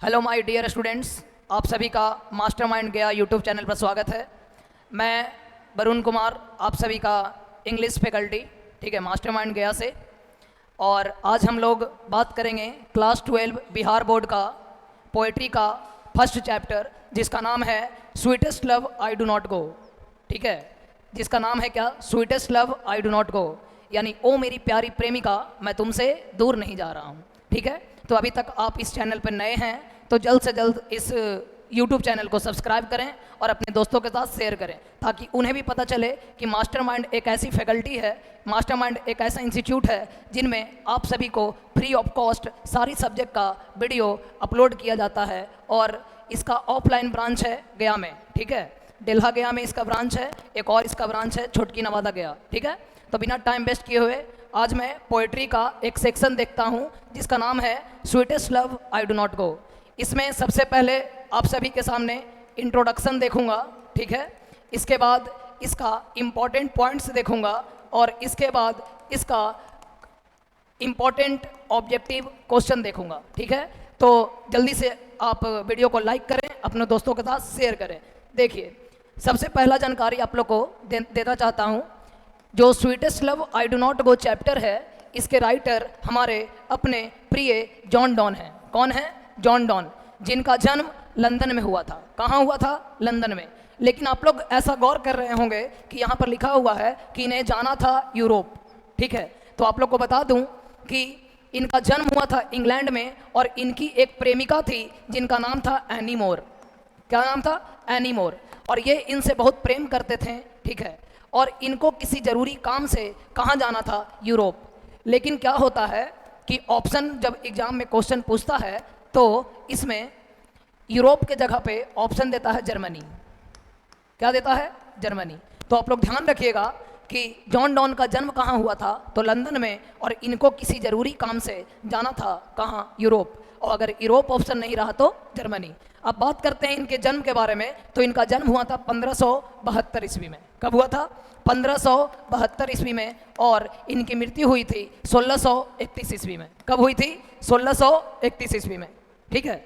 Hello my dear students, आप सभी का मास्टरमाइंड गया यूट्यूब चैनल पर स्वागत है। मैं वरुण कुमार, आप सभी का इंग्लिश फैकल्टी, ठीक है, मास्टरमाइंड गया से। और आज हम लोग बात करेंगे क्लास 12 बिहार बोर्ड का पोएट्री का फर्स्ट चैप्टर, जिसका नाम है sweetest love I do not गो। ठीक है, जिसका नाम है क्या? Sweetest love I do not गो, यानी ओ मेरी प्यारी प्रेमिका, मैं तुमसे दूर नहीं जा रहा हूँ। ठीक है, तो अभी तक आप इस चैनल पर नए हैं तो जल्द से जल्द इस YouTube चैनल को सब्सक्राइब करें और अपने दोस्तों के साथ शेयर करें, ताकि उन्हें भी पता चले कि मास्टरमाइंड एक ऐसी फैकल्टी है, मास्टरमाइंड एक ऐसा इंस्टीट्यूट है जिनमें आप सभी को फ्री ऑफ कॉस्ट सारी सब्जेक्ट का वीडियो अपलोड किया जाता है। और इसका ऑफलाइन ब्रांच है गया में, ठीक है, डेल्हा गया में इसका ब्रांच है, एक और इसका ब्रांच है छोटकी नवादा गया। ठीक है, तो बिना टाइम वेस्ट किए हुए आज मैं पोएट्री का एक सेक्शन देखता हूँ जिसका नाम है sweetest love I do not गो। इसमें सबसे पहले आप सभी के सामने इंट्रोडक्शन देखूंगा, ठीक है, इसके बाद इसका इम्पॉर्टेंट पॉइंट्स देखूंगा और इसके बाद इसका इम्पॉर्टेंट ऑब्जेक्टिव क्वेश्चन देखूंगा। ठीक है, तो जल्दी से आप वीडियो को लाइक करें, अपने दोस्तों के साथ शेयर करें। देखिए, सबसे पहला जानकारी आप लोग को देना चाहता हूँ। जो sweetest love I do not go chapter है, इसके राइटर हमारे अपने प्रिय जॉन डॉन हैं। कौन है? जॉन डॉन, जिनका जन्म लंदन में हुआ था। कहाँ हुआ था? लंदन में। लेकिन आप लोग ऐसा गौर कर रहे होंगे कि यहाँ पर लिखा हुआ है कि इन्हें जाना था यूरोप। ठीक है, तो आप लोग को बता दूं कि इनका जन्म हुआ था इंग्लैंड में और इनकी एक प्रेमिका थी जिनका नाम था एनी मोर। क्या नाम था? Any more. और ये इनसे बहुत प्रेम करते थे। ठीक है, और इनको किसी ज़रूरी काम से कहाँ जाना था? यूरोप। लेकिन क्या होता है कि ऑप्शन जब एग्ज़ाम में क्वेश्चन पूछता है तो इसमें यूरोप के जगह पे ऑप्शन देता है जर्मनी। क्या देता है? जर्मनी। तो आप लोग ध्यान रखिएगा कि जॉन डॉन का जन्म कहाँ हुआ था? तो लंदन में, और इनको किसी ज़रूरी काम से जाना था कहाँ? यूरोप। और अगर यूरोप ऑप्शन नहीं रहा तो जर्मनी। अब बात करते हैं इनके जन्म के बारे में। तो इनका जन्म हुआ था 1572 ईस्वी में। कब हुआ था? 1572 ईस्वी में। और इनकी मृत्यु हुई थी 1631 ईस्वी में। कब हुई थी? 1631 ईस्वी में। ठीक है,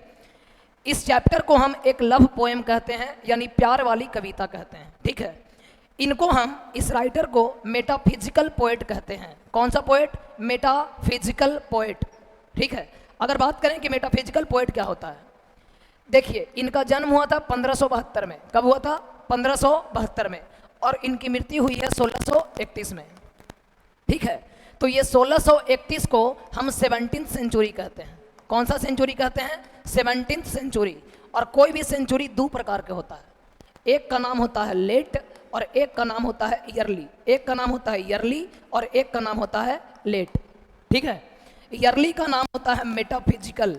इस चैप्टर को हम एक लव पोएम कहते हैं, यानी प्यार वाली कविता कहते हैं। ठीक है, इनको हम, इस राइटर को मेटाफिजिकल पोएट कहते हैं। कौन सा पोएट? Metaphysical poet. ठीक है, अगर बात करें कि मेटाफिजिकल पोएट क्या होता है, देखिए, इनका जन्म हुआ था 1572 में। कब हुआ था? 1572 में। और इनकी मृत्यु हुई है 1631 में। ठीक है, तो ये 1631 को हम 17वीं सेंचुरी कहते हैं। कौन सा सेंचुरी कहते हैं? 17वीं सेंचुरी। और कोई भी सेंचुरी दो प्रकार के होता है, एक का नाम होता है लेट और एक का नाम होता है ईयरली। एक का नाम होता है ईयरली और एक का नाम होता है लेट। ठीक है, ईयरली का नाम होता है मेटाफिजिकल,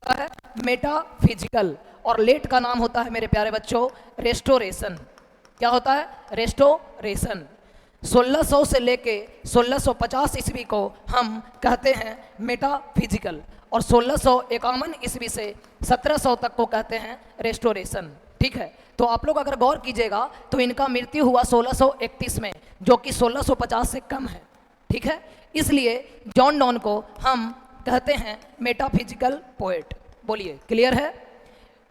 है मेटाफिजिकल, और लेट का नाम होता है मेरे प्यारे बच्चों रेस्टोरेशन। क्या होता है? रेस्टोरेशन। 1600 से लेके 1650 ईस्वी को हम कहते हैं मेटाफिजिकल, और 1651 ईस्वी से 1700 तक को कहते हैं रेस्टोरेशन। ठीक है, तो आप लोग अगर गौर कीजिएगा तो इनका मृत्यु हुआ 1631 में, जो कि 1650 से कम है। ठीक है, इसलिए जॉन डॉन को हम कहते हैं मेटाफिजिकल पोएट। बोलिए, क्लियर है?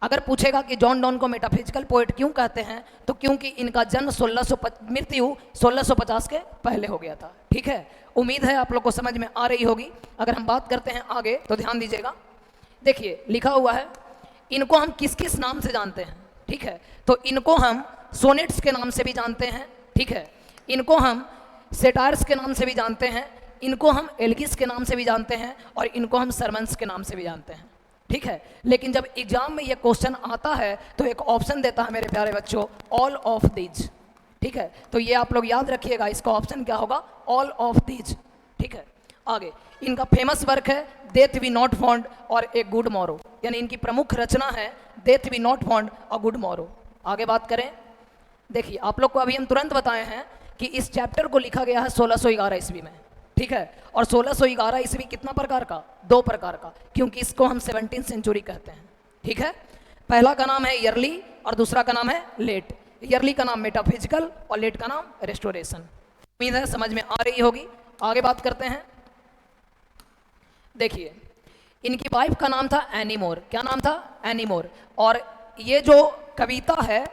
अगर पूछेगा कि जॉन डॉन को मेटाफिजिकल पोएट क्यों कहते हैं, तो क्योंकि इनका जन्म मृत्यु 1650 के पहले हो गया था। ठीक है, उम्मीद है आप लोग को समझ में आ रही होगी। अगर हम बात करते हैं आगे तो ध्यान दीजिएगा। देखिए, लिखा हुआ है इनको हम किस किस नाम से जानते हैं। ठीक है, तो इनको हम सोनेट्स के नाम से भी जानते हैं। ठीक है, इनको हम सेटायर्स के नाम से भी जानते हैं, इनको हम एल्गिस के नाम से भी जानते हैं, और इनको हम सरमन्स के नाम से भी जानते हैं। ठीक है, लेकिन जब एग्जाम में ये क्वेश्चन आता है तो एक ऑप्शन देता है मेरे प्यारे बच्चों, ऑल ऑफ दीज। ठीक है, तो ये आप लोग याद रखिएगा, इसका ऑप्शन क्या होगा? All of these. ठीक है, आगे इनका फेमस वर्क है डेथ वी नॉट फाउंड और ए गुड मॉरो, यानी इनकी प्रमुख रचना है डेथ वी नॉट फाउंड और गुड मॉरो। आगे बात करें, देखिए, आप लोग को अभी हम तुरंत बताए हैं कि इस चैप्टर को लिखा गया है 1611 ईस्वी में। ठीक है, और 1611 ईस्वी कितना प्रकार का? दो प्रकार का, क्योंकि इसको हम 17वीं सेंचुरी कहते हैं। ठीक है, पहला का नाम है ईयरली और दूसरा का नाम है लेट। ईयरली का नाम मेटाफिजिकल और लेट का नाम रेस्टोरेशन। उम्मीद है समझ में आ रही होगी। आगे बात करते हैं। देखिए, इनकी वाइफ का नाम था एनी मोर। क्या नाम था? Any more. और ये जो कविता है,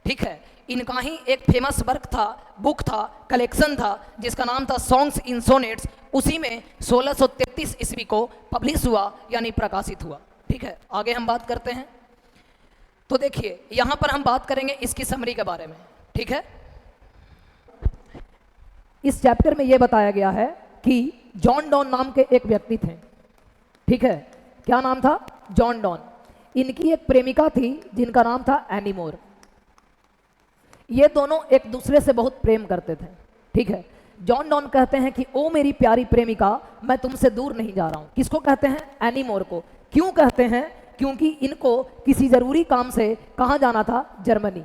ठीक है, इनका ही एक फेमस वर्क था, बुक था, कलेक्शन था, जिसका नाम था सॉन्ग्स इन सोनेट्स। उसी में 1633 ईस्वी को पब्लिश हुआ, यानी प्रकाशित हुआ। ठीक है, आगे हम बात करते हैं। तो देखिए यहां पर हम बात करेंगे इसकी समरी के बारे में। ठीक है, इस चैप्टर में यह बताया गया है कि जॉन डॉन नाम के एक व्यक्ति थे। ठीक है, क्या नाम था? John Donne. इनकी एक प्रेमिका थी जिनका नाम था एनी मोर। ये दोनों एक दूसरे से बहुत प्रेम करते थे। ठीक है, जॉन डॉन कहते हैं कि ओ मेरी प्यारी प्रेमिका, मैं तुमसे दूर नहीं जा रहा हूं। किसको कहते हैं? एनी मोर को। क्यों कहते हैं? क्योंकि इनको किसी जरूरी काम से कहां जाना था? जर्मनी।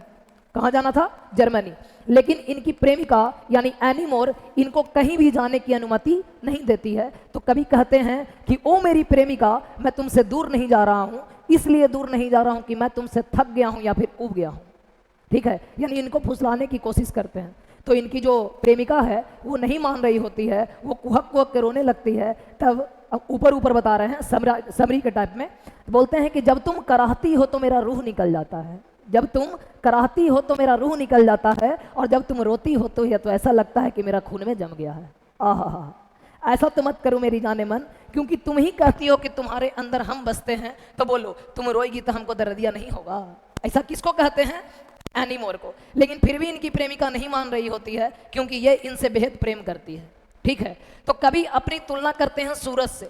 कहां जाना था? जर्मनी। लेकिन इनकी प्रेमिका यानी एनी मोर इनको कहीं भी जाने की अनुमति नहीं देती है। तो कभी कहते हैं कि ओ मेरी प्रेमिका, मैं तुमसे दूर नहीं जा रहा हूं, इसलिए दूर नहीं जा रहा हूं कि मैं तुमसे थक गया हूं या फिर ऊब गया हूं। ठीक है, यानी इनको फुसलाने की कोशिश करते हैं। तो इनकी जो प्रेमिका है वो नहीं मान रही होती है, वो कुहक कुहक के रोने लगती है। तब ऊपर ऊपर बता रहे हैं समरी के टाइप में, बोलते हैं कि जब तुम कराहती हो तो मेरा रूह निकल जाता है, जब तुम कराहती हो तो मेरा रूह निकल जाता है, और जब तुम रोती हो तो ऐसा लगता है कि मेरा खून में जम गया है। आहा, ऐसा तो मत करो मेरी जाने मन, क्योंकि तुम ही कहती हो कि तुम्हारे अंदर हम बसते हैं। तो बोलो, तुम रोएगी तो हमको दर्दिया नहीं होगा। ऐसा किसको कहते हैं? एनी मोर को। लेकिन फिर भी इनकी प्रेमिका नहीं मान रही होती है, क्योंकि ये इनसे बेहद प्रेम करती है। ठीक है, तो कभी अपनी तुलना करते हैं सूरज से।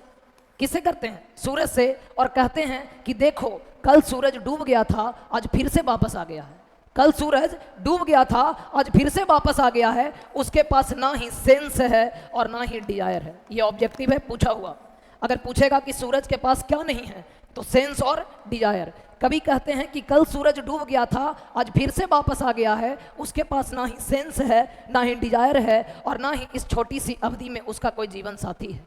किससे करते हैं? सूरज से। और कहते हैं कि देखो, कल सूरज डूब गया था, आज फिर से वापस आ गया है। कल सूरज डूब गया था, आज फिर से वापस आ गया है। उसके पास ना ही सेंस है और ना ही डिजायर है। ये ऑब्जेक्टिव है, पूछा हुआ। अगर पूछेगा कि सूरज के पास क्या नहीं है, तो सेंस और डिजायर। कभी कहते हैं कि कल सूरज डूब गया था, आज फिर से वापस आ गया है। उसके पास ना ही सेंस है, ना ही डिजायर है, और ना ही इस छोटी सी अवधि में उसका कोई जीवन साथी है।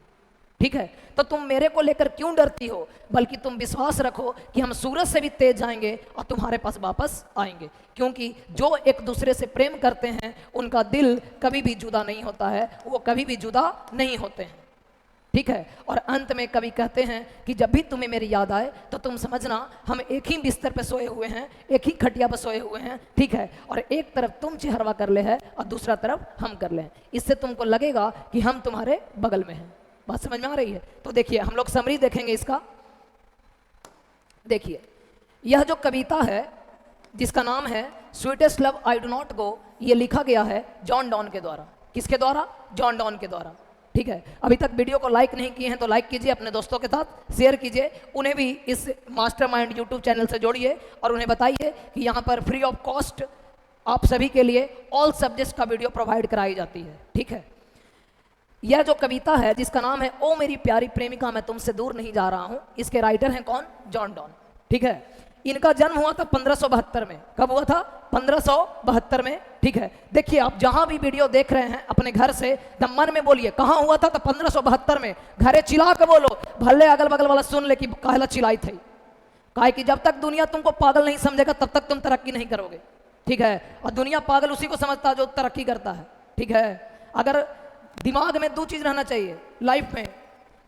ठीक है, तो तुम मेरे को लेकर क्यों डरती हो? बल्कि तुम विश्वास रखो कि हम सूरज से भी तेज जाएंगे और तुम्हारे पास वापस आएंगे। क्योंकि जो एक दूसरे से प्रेम करते हैं उनका दिल कभी भी जुदा नहीं होता है, वो कभी भी जुदा नहीं होते हैं। ठीक है, और अंत में कभी कहते हैं कि जब भी तुम्हें मेरी याद आए तो तुम समझना हम एक ही बिस्तर पे सोए हुए हैं, एक ही खटिया पे सोए हुए हैं। ठीक है, और एक तरफ तुम चेहरवा कर ले है और दूसरा तरफ हम कर ले। इससे तुमको लगेगा कि हम तुम्हारे बगल में हैं। बात समझ में आ रही है? तो देखिए हम लोग समरी देखेंगे इसका। देखिए, यह जो कविता है जिसका नाम है sweetest love I do not गो, ये लिखा गया है जॉन डॉन के द्वारा। किसके द्वारा? जॉन डॉन के द्वारा। ठीक है, अभी तक वीडियो को लाइक नहीं किए हैं तो लाइक कीजिए, अपने दोस्तों के साथ शेयर कीजिए, उन्हें भी इस मास्टरमाइंड यूट्यूब चैनल से जोड़िए और उन्हें बताइए कि यहाँ पर फ्री ऑफ कॉस्ट आप सभी के लिए ऑल सब्जेक्ट्स का वीडियो प्रोवाइड कराई जाती है। ठीक है, यह जो कविता है जिसका नाम है ओ मेरी प्यारी प्रेमिका, मैं तुमसे दूर नहीं जा रहा हूं, इसके राइटर हैं कौन? John Donne. ठीक है, इनका जन्म हुआ था 1572 में। कब हुआ था? 1572 में। ठीक है, देखिए आप जहां भी वीडियो देख रहे हैं अपने घर से मन में बोलिए कहां हुआ था? तो 1572 में। घरे चिल्ला के बोलो, भले अगल बगल वाला सुन ले कि काहला चिल्लाई थी। काहे कि जब तक दुनिया तुमको पागल नहीं समझेगा तब तक तुम तरक्की नहीं करोगे। ठीक है, और दुनिया पागल उसी को समझता है जो तरक्की करता है। ठीक है, अगर दिमाग में दो चीज रहना चाहिए लाइफ में,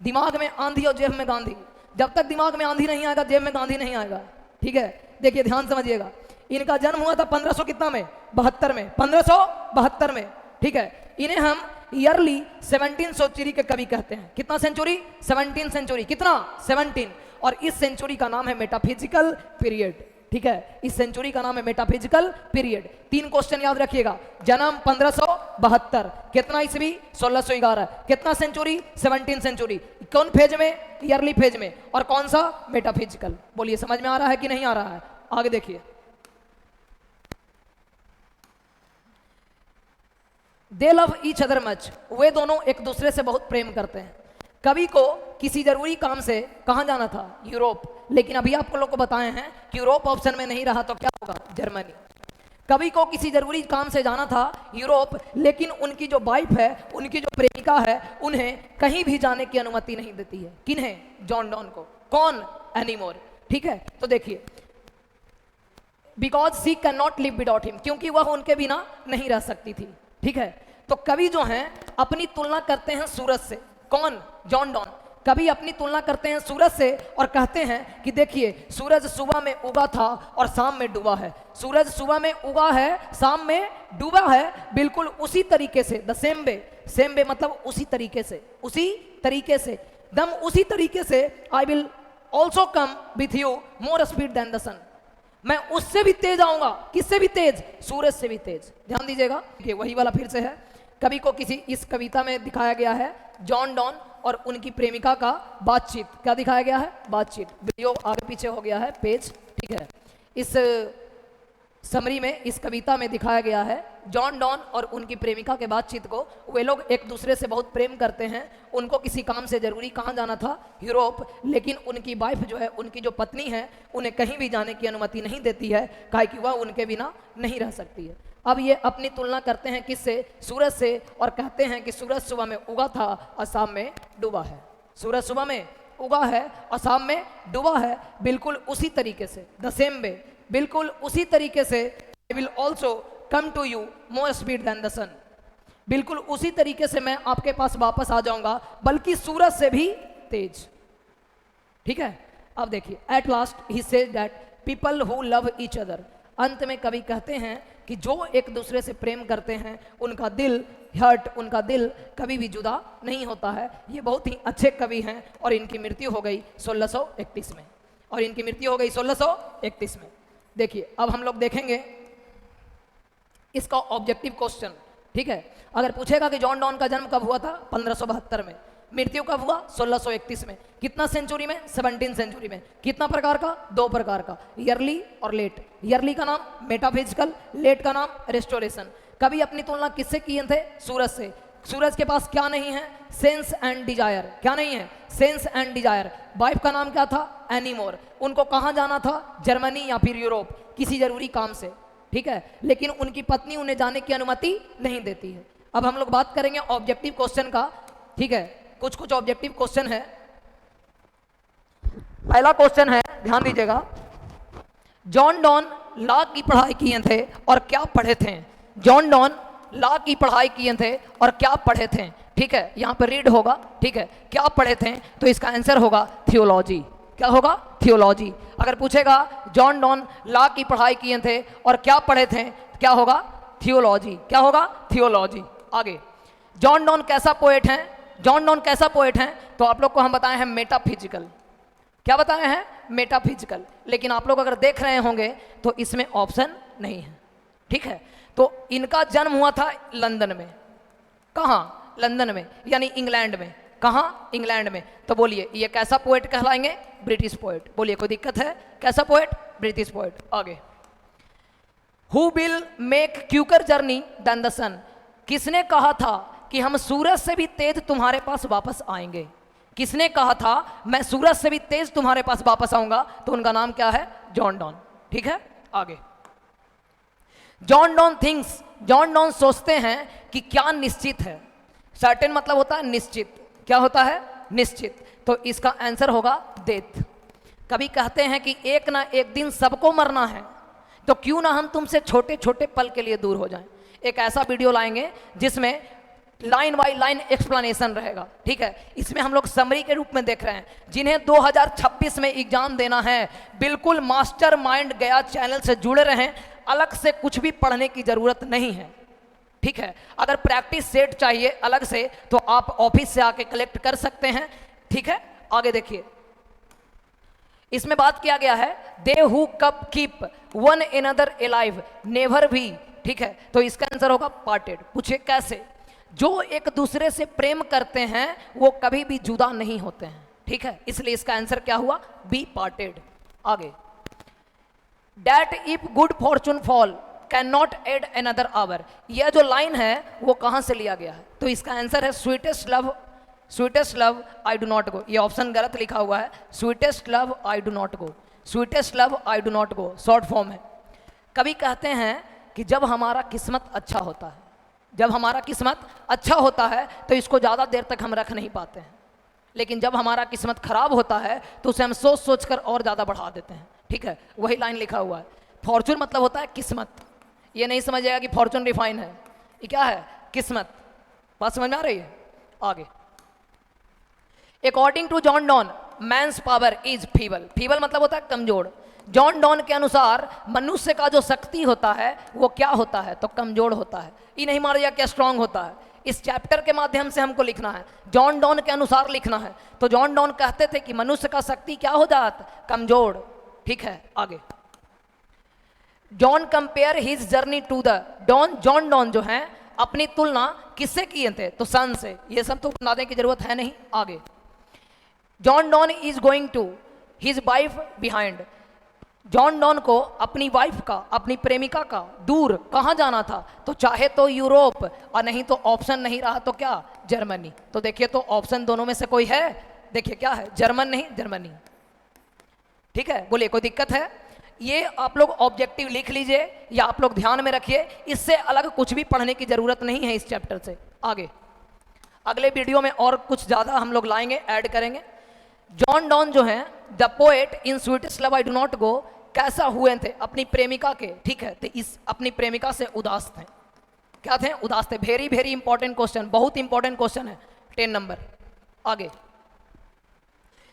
दिमाग में आंधी और जेब में गांधी। जब तक दिमाग में आंधी नहीं आएगा जेब में गांधी नहीं आएगा। ठीक है, देखिए ध्यान समझिएगा, इनका जन्म हुआ था 1500 कितना में? 72 में। 1572 में। ठीक है, इन्हें हम ईयरली 17 सेंचुरी के कवि कहते हैं। कितना सेंचुरी? 17 सेंचुरी। कितना? 17। और इस सेंचुरी का नाम है मेटाफिजिकल पीरियड। ठीक है, इस सेंचुरी का नाम है मेटाफिजिकल पीरियड। 3 क्वेश्चन याद रखिएगा। जन्म 1572, कितना ईस्वी? 1611, कितना सेंचुरी? 17 सेंचुरी। कौन फेज में? ईयरली फेज में। और कौन सा? मेटाफिजिकल। बोलिए समझ में आ रहा है कि नहीं आ रहा है? आगे देखिए, they love each other much, वे दोनों एक दूसरे से बहुत प्रेम करते हैं। कवि को किसी जरूरी काम से कहां जाना था? यूरोप। लेकिन अभी आप लोग को बताए हैं कि यूरोप ऑप्शन में नहीं रहा तो क्या होगा? जर्मनी। कवि को किसी जरूरी काम से जाना था यूरोप, लेकिन उनकी जो वाइफ है, उनकी जो प्रेमिका है, उन्हें कहीं भी जाने की अनुमति नहीं देती है। किन्हें? जॉन डॉन को। कौन? Any more. ठीक है, तो देखिए, because she can not live without him, क्योंकि वह उनके बिना नहीं रह सकती थी। ठीक है, तो कवि जो हैं अपनी तुलना करते हैं सूरज से। कौन? John Donne. कभी अपनी तुलना करते हैं सूरज से और कहते हैं कि देखिए सूरज सुबह में उगा था और शाम में डूबा है। सूरज सुबह में उगा है, शाम में डूबा है, बिल्कुल उसी तरीके से, द सेम वे मतलब उसी तरीके से, उसी तरीके से, दम उसी तरीके से I will also come with you more speed than the sun. मैं उससे भी तेज आऊंगा, किससे भी तेज? सूरज से भी तेज। ध्यान दीजिएगा, वही वाला फिर से है। कवि को किसी इस कविता में दिखाया गया है जॉन डॉन और उनकी प्रेमिका का बातचीत। क्या दिखाया गया है? बातचीत। वीडियो आगे पीछे हो गया है पेज, ठीक है। इस समरी में, इस कविता में दिखाया गया है जॉन डॉन और उनकी प्रेमिका के बातचीत को। वे लोग एक दूसरे से बहुत प्रेम करते हैं। उनको किसी काम से जरूरी कहाँ जाना था? यूरोप। लेकिन उनकी वाइफ जो है, उनकी जो पत्नी है, उन्हें कहीं भी जाने की अनुमति नहीं देती है, काहे कि वह उनके बिना नहीं रह सकती है। अब ये अपनी तुलना करते हैं किससे? सूरज से, और कहते हैं कि सूरज सुबह में उगा था और शाम में डूबा है। सूरज सुबह में उगा है और शाम में डूबा है, बिल्कुल उसी तरीके से, द सेम वे, बिल्कुल उसी तरीके से। I will also come to you more speed than the sun. बिल्कुल उसी तरीके से मैं आपके पास वापस आ जाऊंगा, बल्कि सूरज से भी तेज। ठीक है, अब देखिए, at last he said that people who love each other. अंत में कवि कहते हैं कि जो एक दूसरे से प्रेम करते हैं, उनका दिल उनका दिल कभी भी जुदा नहीं होता है। ये बहुत ही अच्छे कवि हैं और इनकी मृत्यु हो गई 1631 में, और इनकी मृत्यु हो गई 1631 में। देखिए, अब हम लोग देखेंगे इसका ऑब्जेक्टिव क्वेश्चन। ठीक है, अगर पूछेगा कि जॉन डॉन का जन्म कब हुआ था? 1572 में। मृत्यु कब हुआ? 1631 में। कितना सेंचुरी में? 17 सेंचुरी में। कितना प्रकार का? 2 प्रकार का, ईयरली और लेट। ईयरली का नाम मेटाफिजिकल, लेट का नाम रेस्टोरेशन। कभी अपनी तुलना किससे किए थे? सूरज से। सूरज के पास क्या नहीं है? Sense and desire. क्या नहीं है? Sense and desire. वाइफ का नाम क्या था? एनीमोर। उनको कहाँ जाना था? जर्मनी या फिर यूरोप, किसी जरूरी काम से। ठीक है, लेकिन उनकी पत्नी उन्हें जाने की अनुमति नहीं देती है। अब हम लोग बात करेंगे ऑब्जेक्टिव क्वेश्चन का। ठीक है, कुछ ऑब्जेक्टिव क्वेश्चन है। पहला क्वेश्चन है, ध्यान दीजिएगा, जॉन डॉन लॉ की पढ़ाई किए थे और क्या पढ़े थे? जॉन डॉन लॉ की पढ़ाई किए थे और क्या पढ़े थे? ठीक है, यहां पर रीड होगा। ठीक है, क्या पढ़े थे? तो इसका आंसर होगा थियोलॉजी। क्या होगा? थियोलॉजी। अगर पूछेगा जॉन डॉन लॉ की पढ़ाई किए थे और क्या पढ़े थे, क्या होगा? थियोलॉजी। क्या होगा? थियोलॉजी। आगे, जॉन डॉन कैसा पोएट है? जॉन डॉन कैसा पोएट है? तो आप लोग को हम बताए हैं मेटाफिजिकल। क्या बताए हैं? मेटाफिजिकल। लेकिन आप लोग अगर देख रहे होंगे तो इसमें ऑप्शन नहीं है। ठीक है, तो इनका जन्म हुआ था लंदन में। कहाँ? लंदन में, यानी इंग्लैंड में। कहाँ? इंग्लैंड में। तो बोलिए, ये कैसा पोएट कहलाएंगे? British poet. बोलिए, कोई दिक्कत है? कैसा पोएट? British poet. आगे, who will make quicker journey than the sun. किसने कहा था कि हम सूरज से भी तेज तुम्हारे पास वापस आएंगे? किसने कहा था मैं सूरज से भी तेज तुम्हारे पास वापस आऊंगा? तो उनका नाम क्या है? John Donne. ठीक है, आगे, John don thinks. John Donne सोचते हैं कि क्या निश्चित है? सर्टेन मतलब होता है निश्चित। क्या होता है? निश्चित। तो इसका आंसर होगा डेथ। कभी कहते हैं कि एक ना एक दिन सबको मरना है, तो क्यों ना हम तुमसे छोटे छोटे पल के लिए दूर हो जाएं। एक ऐसा वीडियो लाएंगे जिसमें लाइन बाय लाइन एक्सप्लेनेशन रहेगा। ठीक है, इसमें हम लोग समरी के रूप में देख रहे हैं। जिन्हें 2026 में एग्जाम देना है, बिल्कुल मास्टर माइंड गया चैनल से जुड़े रहें, अलग से कुछ भी पढ़ने की जरूरत नहीं है। ठीक है, अगर प्रैक्टिस सेट चाहिए अलग से तो आप ऑफिस से आके कलेक्ट कर सकते हैं। ठीक है, आगे देखिए, इसमें बात किया गया है they who cup keep one another alive never भी। ठीक है, तो इसका आंसर होगा पार्टेड। पूछे कैसे? जो एक दूसरे से प्रेम करते हैं वो कभी भी जुदा नहीं होते हैं। ठीक है, इसलिए इसका आंसर क्या हुआ? Be parted. आगे, that if good fortune fall can not add another hour. यह जो लाइन है वो कहां से लिया गया है? तो इसका आंसर है sweetest love I do not गो। ये ऑप्शन गलत लिखा हुआ है, sweetest love I do not go. Sweetest love I do not go short form है। कभी कहते हैं कि जब हमारा किस्मत अच्छा होता है, जब हमारा किस्मत अच्छा होता है तो इसको ज़्यादा देर तक हम रख नहीं पाते हैं, लेकिन जब हमारा किस्मत खराब होता है तो उसे हम सोच सोच कर और ज़्यादा बढ़ा देते हैं। ठीक है, वही लाइन लिखा हुआ है। फॉर्चून मतलब होता है किस्मत। ये नहीं समझेगा कि फॉर्चून रिफाइन है, ये क्या है? किस्मत। बात समझ में आ रही है? आगे, according to John Donne man's power is feeble. Feeble मतलब होता है कमजोर। जॉन डॉन के अनुसार मनुष्य का जो शक्ति होता है वो क्या होता है, तो कमजोर होता है। ये नहीं माना क्या स्ट्रांग होता है। इस चैप्टर के माध्यम से हमको लिखना है, जॉन डॉन के अनुसार लिखना है। तो जॉन डॉन कहते थे कि मनुष्य का शक्ति क्या हो जाता, कमजोर। ठीक है, आगे John compare his journey to the dawn. John Donne जो है अपनी तुलना किससे किए थे, तो सन से। ये सब तो बनाने की जरूरत है नहीं। आगे John Donne is going to his wife behind. John Donne को अपनी वाइफ का, अपनी प्रेमिका का दूर कहाँ जाना था, तो चाहे तो यूरोप और नहीं तो ऑप्शन नहीं रहा तो क्या, जर्मनी। तो देखिए तो ऑप्शन दोनों में से कोई है, देखिए क्या है, जर्मन नहीं जर्मनी। ठीक है, बोलिए कोई दिक्कत है। ये आप लोग ऑब्जेक्टिव लिख लीजिए या आप लोग ध्यान में रखिए, इससे अलग कुछ भी पढ़ने की जरूरत नहीं है इस चैप्टर से। आगे अगले वीडियो में और कुछ ज़्यादा हम लोग लाएंगे, ऐड करेंगे। जॉन डॉन जो है the poet in sweetest love I do not गो कैसा हुए थे अपनी प्रेमिका के। ठीक है, तो इस अपनी प्रेमिका से उदास थे। क्या थे, उदास थे। वेरी वेरी इंपॉर्टेंट क्वेश्चन, बहुत इंपॉर्टेंट क्वेश्चन है, 10 नंबर। आगे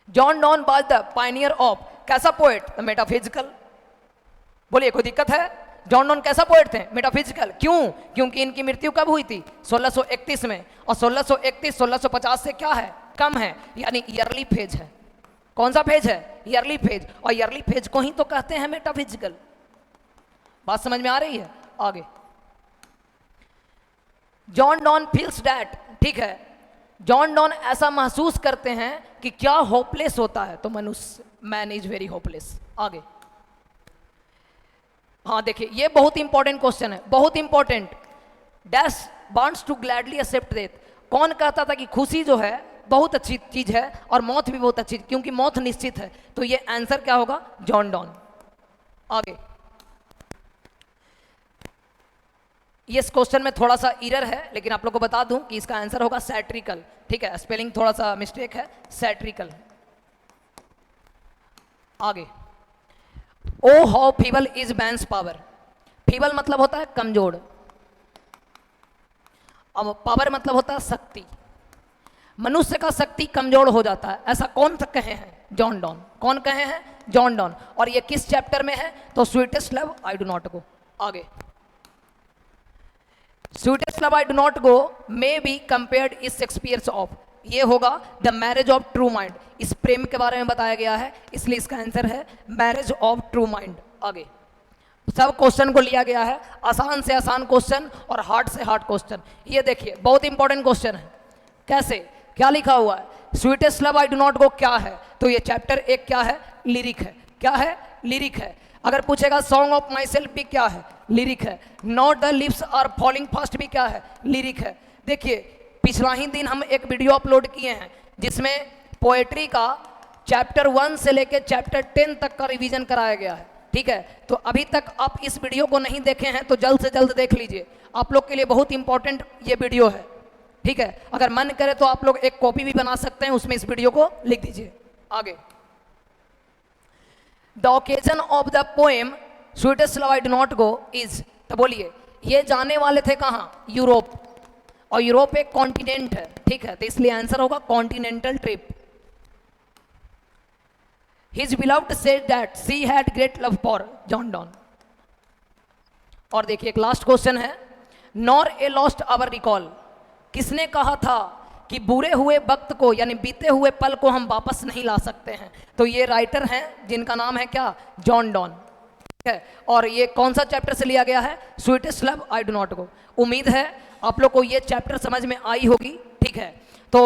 John don was the Pioneer of कैसा पोएट, द मेटाफिजिकल। बोलिए कोई दिक्कत है। जॉन डॉन कैसा पोएट थे, मेटाफिजिकल। क्यों, क्योंकि इनकी मृत्यु कब हुई थी, 1631 में। और 1631 1650 से क्या है, कम है, यानी ईयरली फेज है। कौन सा फेज है, ईयरली फेज। और ईयरली फेज को ही तो कहते हैं मेटाफिजिकल। बात समझ में आ रही है। आगे जॉन डॉन फील्स डैट। ठीक है, जॉन डॉन ऐसा महसूस करते हैं कि क्या होपलेस होता है, तो मनुष्य, मैन इज वेरी होपलेस। आगे हाँ देखिए ये बहुत इंपॉर्टेंट क्वेश्चन है, बहुत important. Dash wants to gladly accept death. कौन कहता था कि खुशी जो है बहुत अच्छी चीज है और मौत भी बहुत अच्छी, क्योंकि मौत निश्चित है। तो ये आंसर क्या होगा, जॉन डॉन। आगे ये इस क्वेश्चन में थोड़ा सा एरर है, लेकिन आप लोग को बता दूं कि इसका आंसर होगा सैट्रिकल। ठीक है, स्पेलिंग थोड़ा सा मिस्टेक है, सैट्रिकल। आगे O how feeble is man's power. Feeble मतलब होता है कमजोर, अब पावर मतलब होता है शक्ति। मनुष्य का शक्ति कमजोर हो जाता है, ऐसा कौन तक कहे हैं, जॉन डॉन। कौन कहे हैं, जॉन डॉन। और ये किस चैप्टर में है, तो sweetest love I do not go. आगे sweetest love I do not go may be compared is Shakespeare's of. ये होगा the marriage of true mind. इस प्रेम के बारे में बताया गया है, इसलिए इसका आंसर है मैरिज ऑफ ट्रू माइंड। आगे सब क्वेश्चन को लिया गया है, आसान से आसान क्वेश्चन और हार्ड से हार्ड क्वेश्चन। ये देखिए बहुत इंपॉर्टेंट क्वेश्चन है। कैसे, क्या लिखा हुआ है, sweetest love I do not गो क्या है, तो ये चैप्टर एक क्या है, लिरिक है। क्या है, लिरिक है। अगर पूछेगा सॉन्ग ऑफ माई सेल्फ भी क्या है, लिरिक है। Not the lips are falling fast भी क्या है, लिरिक है। देखिए पिछला ही दिन हम एक वीडियो अपलोड किए हैं जिसमें पोएट्री का चैप्टर 1 से लेकर चैप्टर 10 तक का रिवीजन कराया गया है। ठीक है, तो अभी तक आप इस वीडियो को नहीं देखे हैं तो जल्द से जल्द देख लीजिए, आप लोग के लिए बहुत इंपॉर्टेंट ये वीडियो है। ठीक है, अगर मन करे तो आप लोग एक कॉपी भी बना सकते हैं, उसमें इस वीडियो को लिख दीजिए। आगे the occasion of the poem sweetest love I do not go is. तो बोलिए ये जाने वाले थे कहाँ, यूरोप। और यूरोप एक कॉन्टिनेंट है। ठीक है, तो इसलिए आंसर होगा continental trip. His beloved said that she had great love for John Donne. और देखिए एक लास्ट क्वेश्चन है, nor a lost hour recall. किसने कहा था कि बुरे हुए वक्त को यानी बीते हुए पल को हम वापस नहीं ला सकते हैं, तो ये राइटर हैं जिनका नाम है क्या, जॉन डॉन। ठीक है, और ये कौन सा चैप्टर से लिया गया है, sweetest love I do not गो। उम्मीद है आप लोग को ये चैप्टर समझ में आई होगी। ठीक है, तो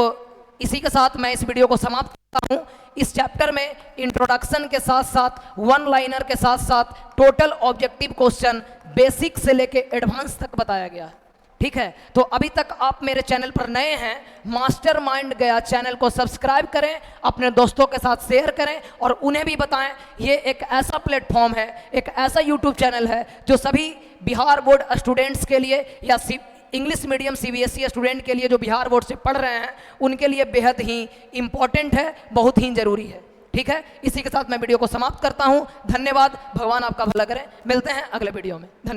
इसी के साथ मैं इस वीडियो को समाप्त करता हूँ। इस चैप्टर में इंट्रोडक्शन के साथ साथ वन लाइनर के साथ साथ टोटल ऑब्जेक्टिव क्वेश्चन बेसिक से लेके एडवांस तक बताया गया है। ठीक है, तो अभी तक आप मेरे चैनल पर नए हैं, मास्टरमाइंड गया चैनल को सब्सक्राइब करें, अपने दोस्तों के साथ शेयर करें और उन्हें भी बताएं ये एक ऐसा प्लेटफॉर्म है, एक ऐसा यूट्यूब चैनल है जो सभी बिहार बोर्ड स्टूडेंट्स के लिए या इंग्लिश मीडियम CBSE स्टूडेंट के लिए जो बिहार बोर्ड से पढ़ रहे हैं उनके लिए बेहद ही इंपॉर्टेंट है, बहुत ही जरूरी है। ठीक है, इसी के साथ मैं वीडियो को समाप्त करता हूं। धन्यवाद, भगवान आपका भला करे। मिलते हैं अगले वीडियो में। धन्यवाद।